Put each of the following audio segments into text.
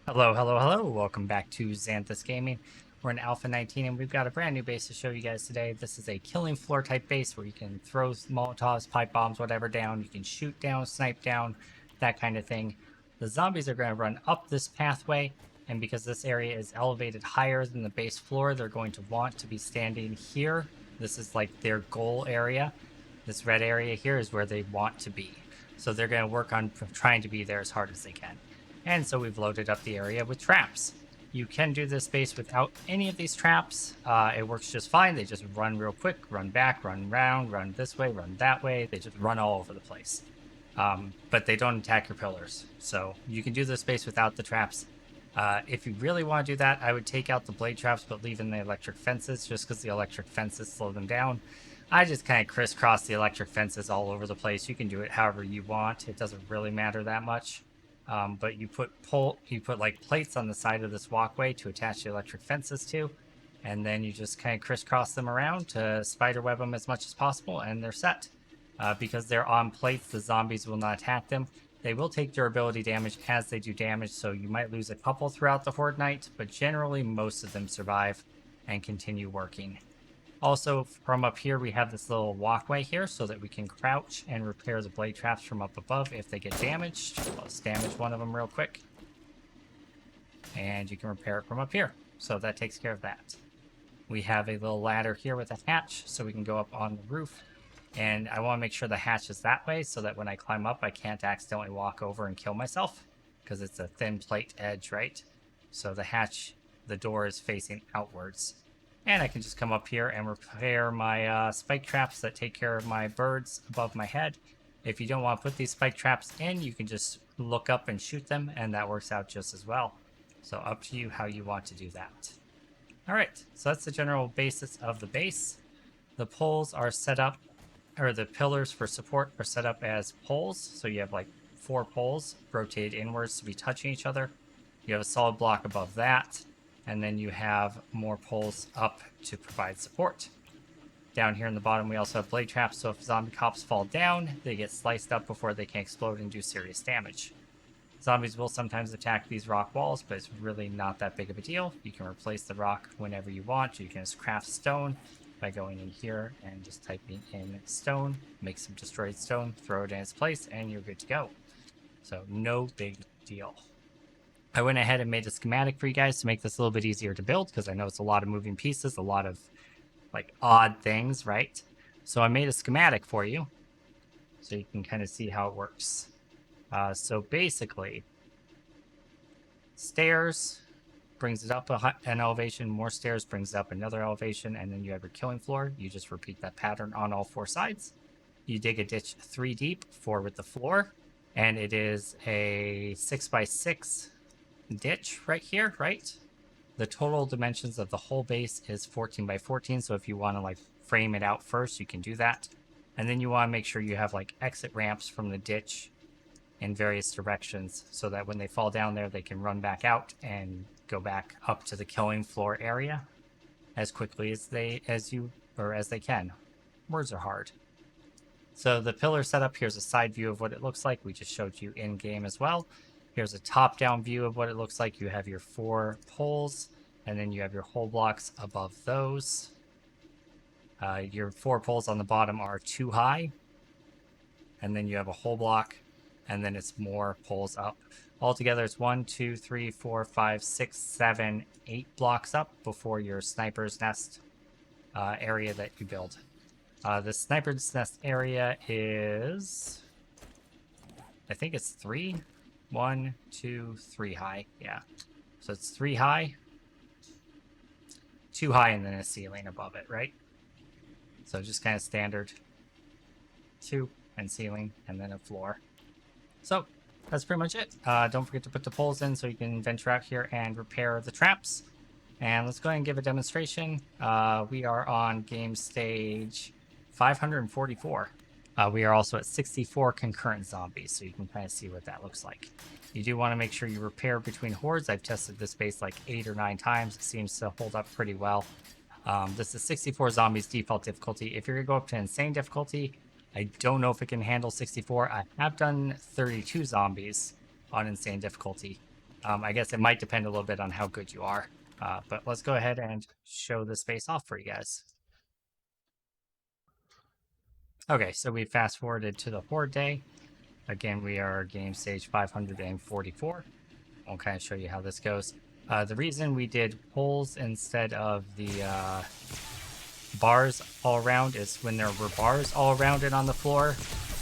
Hello, hello, hello. Welcome back to Zanthyst Gaming. We're in Alpha 19 and we've got a brand new base to show you guys today. This is a killing floor type base where you can throw Molotovs, pipe bombs, whatever down. You can shoot down, snipe down, that kind of thing. The zombies are going to run up this pathway, and because this area is elevated higher than the base floor, they're going to want to be standing here. This is like their goal area. This red area here is where they want to be. So they're going to work on trying to be there as hard as they can. And so we've loaded up the area with traps. You can do this base without any of these traps. It works just fine. They just run real quick, run back, run round, run this way, run that way. They just run all over the place. But they don't attack your pillars. So you can do this base without the traps. If you really want to do that, I would take out the blade traps but leave in the electric fences just because the electric fences slow them down. I just kind of crisscross the electric fences all over the place. You can do it however you want. It doesn't really matter that much. But you put like plates on the side of this walkway to attach the electric fences to, and then you just kind of crisscross them around to spiderweb them as much as possible, and they're set. Because they're on plates, the zombies will not attack them. They will take durability damage as they do damage, so you might lose a couple throughout the horde night, but generally most of them survive and continue working. Also, from up here, we have this little walkway here so that we can crouch and repair the blade traps from up above if they get damaged. Let's damage one of them real quick. And you can repair it from up here. So that takes care of that. We have a little ladder here with a hatch so we can go up on the roof. And I want to make sure the hatch is that way so that when I climb up, I can't accidentally walk over and kill myself because it's a thin plate edge, right? So the hatch, the door is facing outwards. And I can just come up here and repair my spike traps that take care of my birds above my head. If you don't want to put these spike traps in, you can just look up and shoot them, and that works out just as well. So up to you how you want to do that. All right, so that's the general basis of the base. The poles are set up, or the pillars for support are set up as poles. So you have like 4 poles rotated inwards to be touching each other. You have a solid block above that. And then you have more poles up to provide support. Down here in the bottom, we also have blade traps, so if zombie cops fall down, they get sliced up before they can explode and do serious damage. Zombies will sometimes attack these rock walls, but it's really not that big of a deal. You can replace the rock whenever you want. You can just craft stone by going in here and just typing in stone, make some destroyed stone, throw it in its place, and you're good to go. So no big deal. I went ahead and made a schematic for you guys to make this a little bit easier to build because I know it's a lot of moving pieces, a lot of like odd things, right? So I made a schematic for you so you can kind of see how it works. So basically, stairs brings it up an elevation, more stairs brings it up another elevation, and then you have your killing floor. You just repeat that pattern on all 4 sides. You dig a ditch 3 deep, 4 with the floor, and it is a 6x6 ditch right here, right? The total dimensions of the whole base is 14 by 14, so if you want to like frame it out first, you can do that. And then you want to make sure you have like exit ramps from the ditch in various directions so that when they fall down there, they can run back out and go back up to the killing floor area as quickly as they can. Words are hard. So the pillar setup, here's a side view of what it looks like. We just showed you in game as well. Here's a top-down view of what it looks like. You have your 4 poles, and then you have your hole blocks above those. Your 4 poles on the bottom are 2 high, and then you have a hole block, and then it's more poles up. Altogether, it's 1, 2, 3, 4, 5, 6, 7, 8 blocks up before your sniper's nest area that you build. The sniper's nest area is, I think it's 3. 1, 2, 3 high. Yeah. So it's 3 high, 2 high, and then a ceiling above it, right? So just kind of standard 2 and ceiling, and then a floor. So that's pretty much it. Don't forget to put the poles in so you can venture out here and repair the traps. And let's go ahead and give a demonstration. We are on game stage 544. We are also at 64 concurrent zombies, so you can kind of see what that looks like. You do want to make sure you repair between hordes. I've tested this base like 8 or 9 times. It seems to hold up pretty well. This is 64 zombies default difficulty. If you're going to go up to insane difficulty, I don't know if it can handle 64. I have done 32 zombies on insane difficulty. I guess it might depend a little bit on how good you are. But let's go ahead and show this base off for you guys. Okay, so we fast forwarded to the Horde day. Again, we are game stage 544. I'll kind of show you how this goes. The reason we did poles instead of the bars all around is when there were bars all around it on the floor,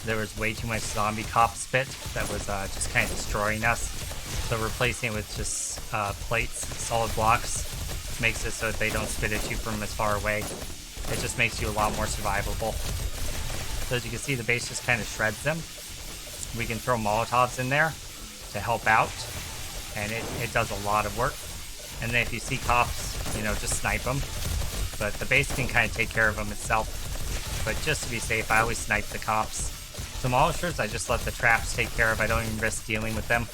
there was way too much zombie cop spit that was just kind of destroying us. So replacing it with just plates, solid blocks, makes it so that they don't spit at you from as far away. It just makes you a lot more survivable. So as you can see, the base just kind of shreds them. We can throw Molotovs in there to help out, and it does a lot of work. And then if you see cops, you know, just snipe them. But the base can kind of take care of them itself. But just to be safe, I always snipe the cops. Demolishers, I just let the traps take care of. I don't even risk dealing with them.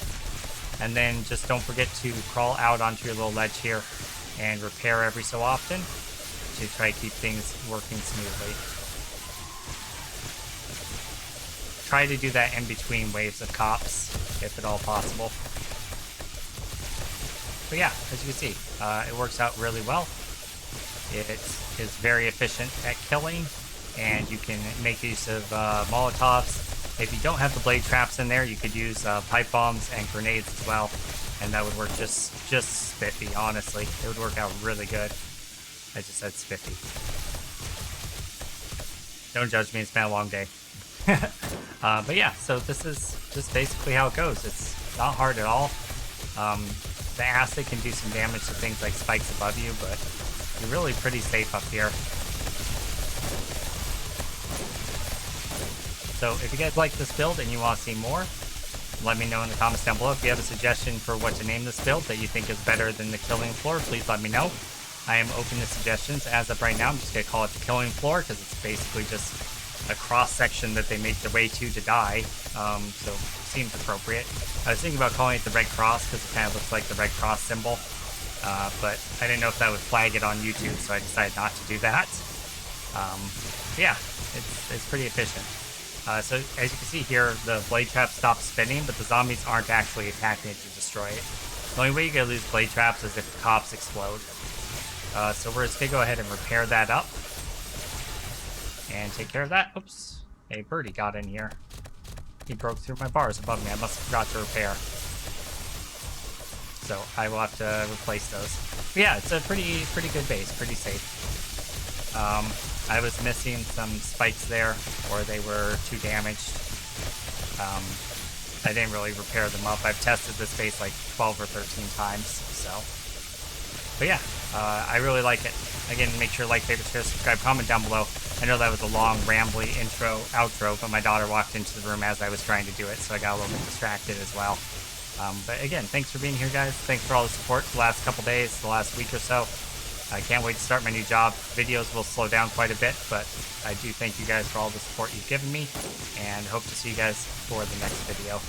And then just don't forget to crawl out onto your little ledge here and repair every so often to try to keep things working smoothly. Try to do that in between waves of cops, if at all possible. But yeah, as you can see, it works out really well. It is very efficient at killing, and you can make use of Molotovs. If you don't have the blade traps in there, you could use pipe bombs and grenades as well, and that would work just spiffy, honestly. It would work out really good. I just said spiffy. Don't judge me, it's been a long day. But yeah, so this is just basically how it goes. It's not hard at all. The acid can do some damage to things like spikes above you, but you're really pretty safe up here. So if you guys like this build and you want to see more, let me know in the comments down below. If you have a suggestion for what to name this build that you think is better than the killing floor, please let me know. I am open to suggestions. As of right now, I'm just going to call it the killing floor because it's basically just a cross section that they make their way to die. So seems appropriate. I was thinking about calling it the Red Cross because it kind of looks like the Red Cross symbol. But I didn't know if that would flag it on YouTube, so I decided not to do that. Yeah, it's pretty efficient. So as you can see here, the blade trap stops spinning, but the zombies aren't actually attacking it to destroy it. The only way you're going to lose blade traps is if the cops explode. So we're just going to go ahead and repair that up. And take care of that. Oops. A birdie got in here. He broke through my bars above me. I must have forgot to repair. So I will have to replace those. But yeah, it's a pretty good base. Pretty safe. I was missing some spikes there, or they were too damaged. I didn't really repair them up. I've tested this base like 12 or 13 times, so. But yeah, I really like it. Again, make sure to like, favorite, share, subscribe, comment down below. I know that was a long, rambly intro, outro, but my daughter walked into the room as I was trying to do it, so I got a little bit distracted as well. But again, thanks for being here, guys. Thanks for all the support the last couple days, the last week or so. I can't wait to start my new job. Videos will slow down quite a bit, but I do thank you guys for all the support you've given me, and hope to see you guys for the next video.